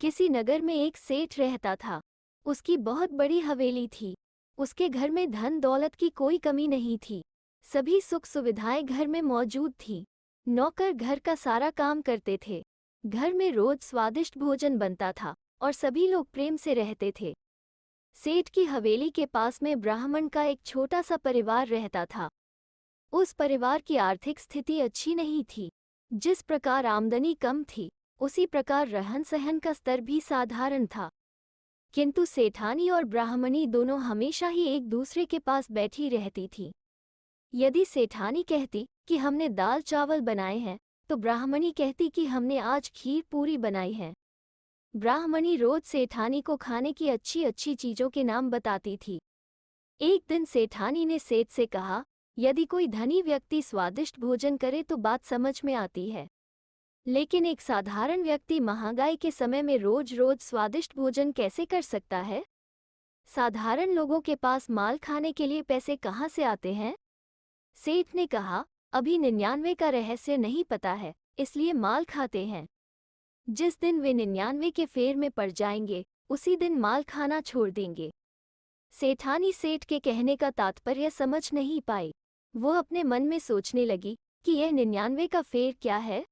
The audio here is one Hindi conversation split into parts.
किसी नगर में एक सेठ रहता था। उसकी बहुत बड़ी हवेली थी। उसके घर में धन दौलत की कोई कमी नहीं थी। सभी सुख सुविधाएं घर में मौजूद थी। नौकर घर का सारा काम करते थे। घर में रोज स्वादिष्ट भोजन बनता था और सभी लोग प्रेम से रहते थे। सेठ की हवेली के पास में ब्राह्मण का एक छोटा सा परिवार रहता था। उस परिवार की आर्थिक स्थिति अच्छी नहीं थी। जिस प्रकार आमदनी कम थी, उसी प्रकार रहन सहन का स्तर भी साधारण था। किंतु सेठानी और ब्राह्मणी दोनों हमेशा ही एक दूसरे के पास बैठी रहती थी। यदि सेठानी कहती कि हमने दाल चावल बनाए हैं, तो ब्राह्मणी कहती कि हमने आज खीर पूरी बनाई है। ब्राह्मणी रोज सेठानी को खाने की अच्छी अच्छी चीजों के नाम बताती थी। एक दिन सेठानी ने सेठ से कहा, यदि कोई धनी व्यक्ति स्वादिष्ट भोजन करे तो बात समझ में आती है, लेकिन एक साधारण व्यक्ति महंगाई के समय में रोज रोज स्वादिष्ट भोजन कैसे कर सकता है? साधारण लोगों के पास माल खाने के लिए पैसे कहाँ से आते हैं? सेठ ने कहा, अभी 99 का रहस्य नहीं पता है, इसलिए माल खाते हैं। जिस दिन वे 99 के फेर में पड़ जाएंगे, उसी दिन माल खाना छोड़ देंगे। सेठानी सेठ के कहने का तात्पर्य समझ नहीं पाई। वो अपने मन में सोचने लगी कि यह 99 का फेर क्या है।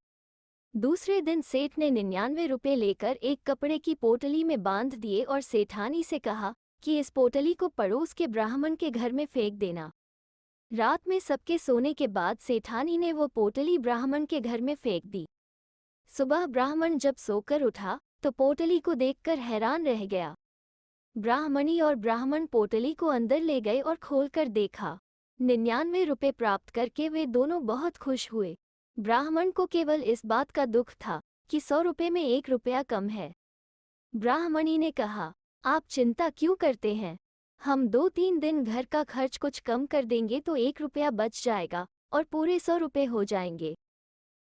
दूसरे दिन सेठ ने 99 रुपये लेकर एक कपड़े की पोटली में बांध दिए और सेठानी से कहा कि इस पोटली को पड़ोस के ब्राह्मण के घर में फेंक देना। रात में सबके सोने के बाद सेठानी ने वो पोटली ब्राह्मण के घर में फेंक दी। सुबह ब्राह्मण जब सोकर उठा तो पोटली को देखकर हैरान रह गया। ब्राह्मणी और ब्राह्मण पोटली को अंदर ले गए और खोलकर देखा। 99 रुपये प्राप्त करके वे दोनों बहुत खुश हुए। ब्राह्मण को केवल इस बात का दुख था कि 100 रुपये में 1 रुपया कम है। ब्राह्मणी ने कहा, आप चिंता क्यों करते हैं? हम 2-3 दिन घर का खर्च कुछ कम कर देंगे तो 1 रुपया बच जाएगा और पूरे 100 रुपये हो जाएंगे।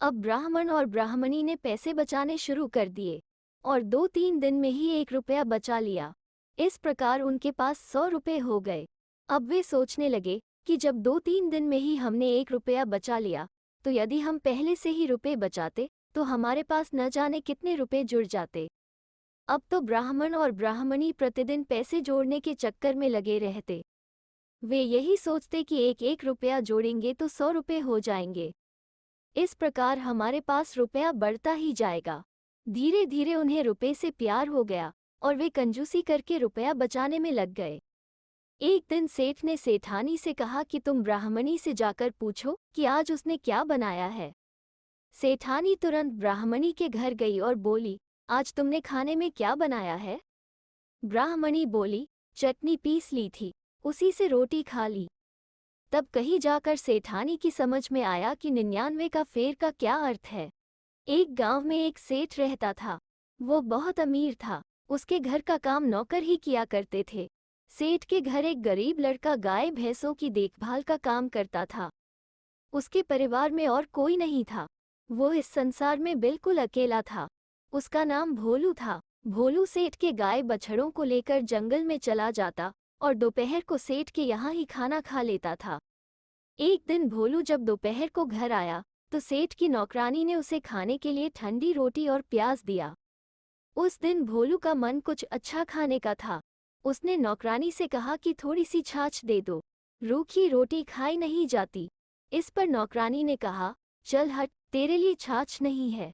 अब ब्राह्मण और ब्राह्मणी ने पैसे बचाने शुरू कर दिए और 2-3 दिन में ही 1 रुपया बचा लिया। इस प्रकार उनके पास 100 रुपये हो गए। अब वे सोचने लगे कि जब 2-3 दिन में ही हमने 1 रुपया बचा लिया, तो यदि हम पहले से ही रुपये बचाते तो हमारे पास न जाने कितने रुपये जुड़ जाते। अब तो ब्राह्मण और ब्राह्मणी प्रतिदिन पैसे जोड़ने के चक्कर में लगे रहते। वे यही सोचते कि 1-1 रुपया जोड़ेंगे तो 100 रुपये हो जाएंगे। इस प्रकार हमारे पास रुपया बढ़ता ही जाएगा। धीरे धीरे उन्हें रुपये से प्यार हो गया और वे कंजूसी करके रुपया बचाने में लग गए। एक दिन सेठ ने सेठानी से कहा कि तुम ब्राह्मणी से जाकर पूछो कि आज उसने क्या बनाया है। सेठानी तुरंत ब्राह्मणी के घर गई और बोली, आज तुमने खाने में क्या बनाया है? ब्राह्मणी बोली, चटनी पीस ली थी, उसी से रोटी खा ली। तब कहीं जाकर सेठानी की समझ में आया कि 99 का फेर का क्या अर्थ है। एक गांव में एक सेठ रहता था। वो बहुत अमीर था। उसके घर का काम नौकर ही किया करते थे। सेठ के घर एक गरीब लड़का गाय भैंसों की देखभाल का काम करता था। उसके परिवार में और कोई नहीं था। वो इस संसार में बिल्कुल अकेला था। उसका नाम भोलू था। भोलू सेठ के गाय बछड़ों को लेकर जंगल में चला जाता और दोपहर को सेठ के यहाँ ही खाना खा लेता था। एक दिन भोलू जब दोपहर को घर आया तो सेठ की नौकरानी ने उसे खाने के लिए ठंडी रोटी और प्याज दिया। उस दिन भोलू का मन कुछ अच्छा खाने का था। उसने नौकरानी से कहा कि थोड़ी सी छाछ दे दो, रूखी रोटी खाई नहीं जाती। इस पर नौकरानी ने कहा, चल हट, तेरे लिए छाछ नहीं है।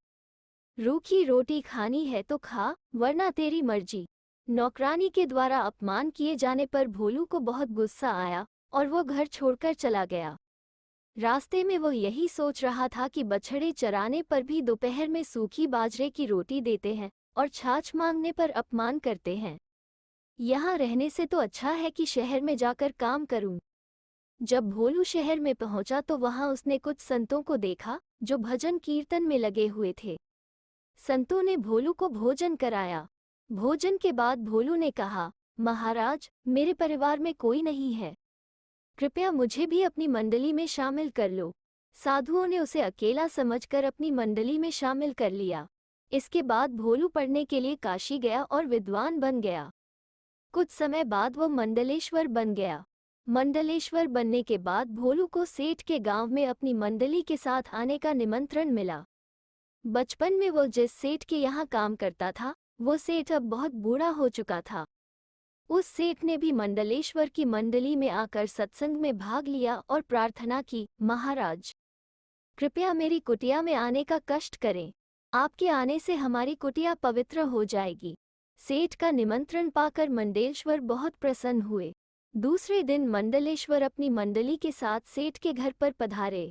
रूखी रोटी खानी है तो खा, वरना तेरी मर्जी। नौकरानी के द्वारा अपमान किए जाने पर भोलू को बहुत गुस्सा आया और वो घर छोड़कर चला गया। रास्ते में वो यही सोच रहा था कि बछड़े चराने पर भी दोपहर में सूखी बाजरे की रोटी देते हैं और छाछ मांगने पर अपमान करते हैं। यहाँ रहने से तो अच्छा है कि शहर में जाकर काम करूं। जब भोलू शहर में पहुंचा तो वहां उसने कुछ संतों को देखा जो भजन कीर्तन में लगे हुए थे। संतों ने भोलू को भोजन कराया। भोजन के बाद भोलू ने कहा, महाराज, मेरे परिवार में कोई नहीं है, कृपया मुझे भी अपनी मंडली में शामिल कर लो। साधुओं ने उसे अकेला समझकर अपनी मंडली में शामिल कर लिया। इसके बाद भोलू पढ़ने के लिए काशी गया और विद्वान बन गया। कुछ समय बाद वो मंडलेश्वर बन गया। मंडलेश्वर बनने के बाद भोलू को सेठ के गांव में अपनी मंडली के साथ आने का निमंत्रण मिला। बचपन में वो जिस सेठ के यहाँ काम करता था, वो सेठ अब बहुत बूढ़ा हो चुका था। उस सेठ ने भी मंडलेश्वर की मंडली में आकर सत्संग में भाग लिया और प्रार्थना की, महाराज कृपया मेरी कुटिया में आने का कष्ट करें। आपके आने से हमारी कुटिया पवित्र हो जाएगी। सेठ का निमंत्रण पाकर मंडलेश्वर बहुत प्रसन्न हुए। दूसरे दिन मंडलेश्वर अपनी मंडली के साथ सेठ के घर पर पधारे।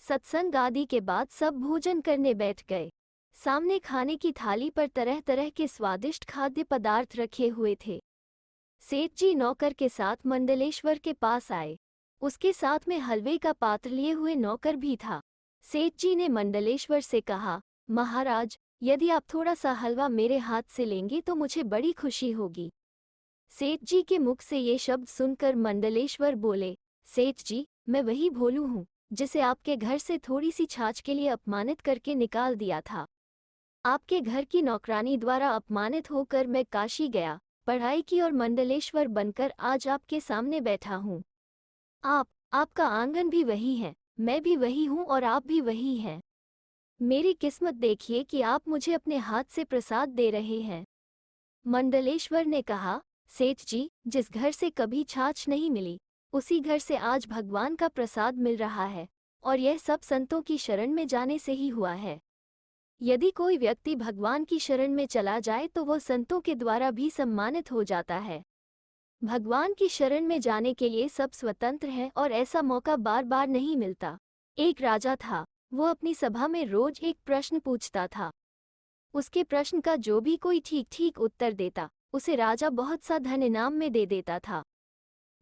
सत्संग आदि के बाद सब भोजन करने बैठ गए। सामने खाने की थाली पर तरह तरह के स्वादिष्ट खाद्य पदार्थ रखे हुए थे। सेठ जी नौकर के साथ मंडलेश्वर के पास आए। उसके साथ में हलवे का पात्र लिए हुए नौकर भी था। सेठ जी ने मंडलेश्वर से कहा, महाराज यदि आप थोड़ा सा हलवा मेरे हाथ से लेंगे तो मुझे बड़ी खुशी होगी। सेठ जी के मुख से ये शब्द सुनकर मंडलेश्वर बोले, सेठ जी मैं वही भोलू हूँ जिसे आपके घर से थोड़ी सी छाछ के लिए अपमानित करके निकाल दिया था। आपके घर की नौकरानी द्वारा अपमानित होकर मैं काशी गया, पढ़ाई की और मंडलेश्वर बनकर आज आपके सामने बैठा हूँ। आपका आंगन भी वही है, मैं भी वही हूँ और आप भी वही हैं। मेरी किस्मत देखिए कि आप मुझे अपने हाथ से प्रसाद दे रहे हैं। मंडलेश्वर ने कहा, सेठ जी जिस घर से कभी छाछ नहीं मिली उसी घर से आज भगवान का प्रसाद मिल रहा है, और यह सब संतों की शरण में जाने से ही हुआ है। यदि कोई व्यक्ति भगवान की शरण में चला जाए तो वह संतों के द्वारा भी सम्मानित हो जाता है। भगवान की शरण में जाने के लिए सब स्वतंत्र हैं और ऐसा मौका बार बार नहीं मिलता। एक राजा था, वो अपनी सभा में रोज एक प्रश्न पूछता था। उसके प्रश्न का जो भी कोई ठीक ठीक उत्तर देता उसे राजा बहुत सा धन इनाम में दे देता था।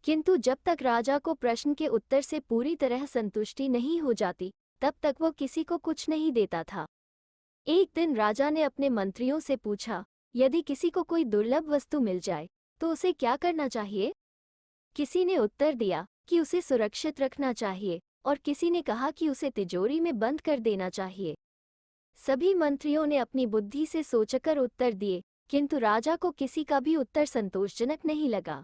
किंतु जब तक राजा को प्रश्न के उत्तर से पूरी तरह संतुष्टि नहीं हो जाती तब तक वो किसी को कुछ नहीं देता था। एक दिन राजा ने अपने मंत्रियों से पूछा, यदि किसी को कोई दुर्लभ वस्तु मिल जाए तो उसे क्या करना चाहिए? किसी ने उत्तर दिया कि उसे सुरक्षित रखना चाहिए और किसी ने कहा कि उसे तिजोरी में बंद कर देना चाहिए। सभी मंत्रियों ने अपनी बुद्धि से सोचकर उत्तर दिए, किंतु राजा को किसी का भी उत्तर संतोषजनक नहीं लगा।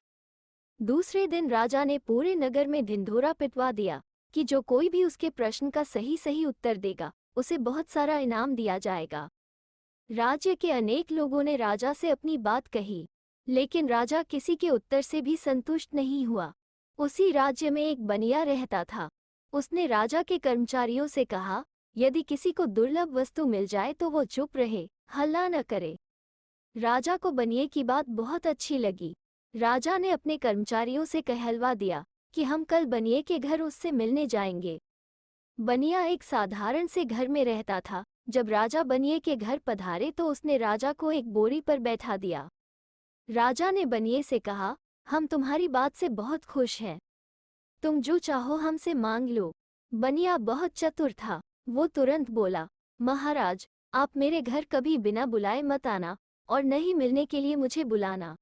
दूसरे दिन राजा ने पूरे नगर में ढिंढोरा पिटवा दिया कि जो कोई भी उसके प्रश्न का सही सही उत्तर देगा उसे बहुत सारा इनाम दिया जाएगा। राज्य के अनेक लोगों ने राजा से अपनी बात कही, लेकिन राजा किसी के उत्तर से भी संतुष्ट नहीं हुआ। उसी राज्य में एक बनिया रहता था। उसने राजा के कर्मचारियों से कहा, यदि किसी को दुर्लभ वस्तु मिल जाए तो वो चुप रहे, हल्ला न करे। राजा को बनिए की बात बहुत अच्छी लगी। राजा ने अपने कर्मचारियों से कहलवा दिया कि हम कल बनिए के घर उससे मिलने जाएंगे। बनिया एक साधारण से घर में रहता था। जब राजा बनिए के घर पधारे तो उसने राजा को एक बोरी पर बैठा दिया। राजा ने बनिए से कहा, हम तुम्हारी बात से बहुत खुश हैं, तुम जो चाहो हमसे मांग लो। बनिया बहुत चतुर था, वो तुरंत बोला, महाराज आप मेरे घर कभी बिना बुलाए मत आना और नहीं मिलने के लिए मुझे बुलाना।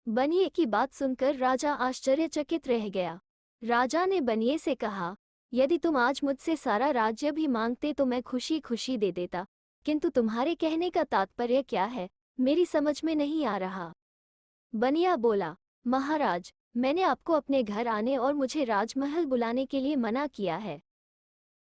बनिए की बात सुनकर राजा आश्चर्यचकित रह गया। राजा ने बनिए से कहा, यदि तुम आज मुझसे सारा राज्य भी मांगते तो मैं खुशी खुशी दे देता, किंतु तुम्हारे कहने का तात्पर्य क्या है मेरी समझ में नहीं आ रहा। बनिया बोला, महाराज मैंने आपको अपने घर आने और मुझे राजमहल बुलाने के लिए मना किया है,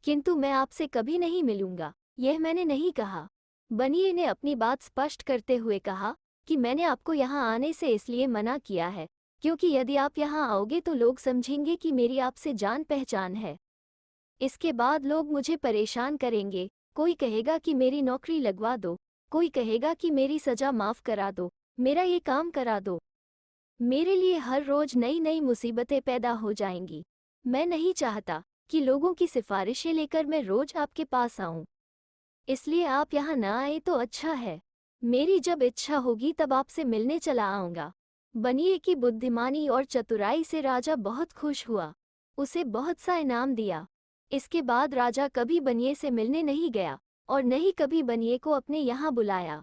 किंतु मैं आपसे कभी नहीं मिलूंगा, यह मैंने नहीं कहा। बनिए ने अपनी बात स्पष्ट करते हुए कहा कि मैंने आपको यहाँ आने से इसलिए मना किया है क्योंकि यदि आप यहाँ आओगे तो लोग समझेंगे कि मेरी आपसे जान पहचान है। इसके बाद लोग मुझे परेशान करेंगे। कोई कहेगा कि मेरी नौकरी लगवा दो, कोई कहेगा कि मेरी सजा माफ करा दो, मेरा ये काम करा दो। मेरे लिए हर रोज नई नई मुसीबतें पैदा हो जाएंगी। मैं नहीं चाहता कि लोगों की सिफारिशें लेकर मैं रोज आपके पास आऊं। इसलिए आप यहाँ न आए तो अच्छा है। मेरी जब इच्छा होगी तब आपसे मिलने चला आऊंगा। बनिए की बुद्धिमानी और चतुराई से राजा बहुत खुश हुआ, उसे बहुत सा इनाम दिया। इसके बाद राजा कभी बनिए से मिलने नहीं गया और न ही कभी बनिए को अपने यहाँ बुलाया।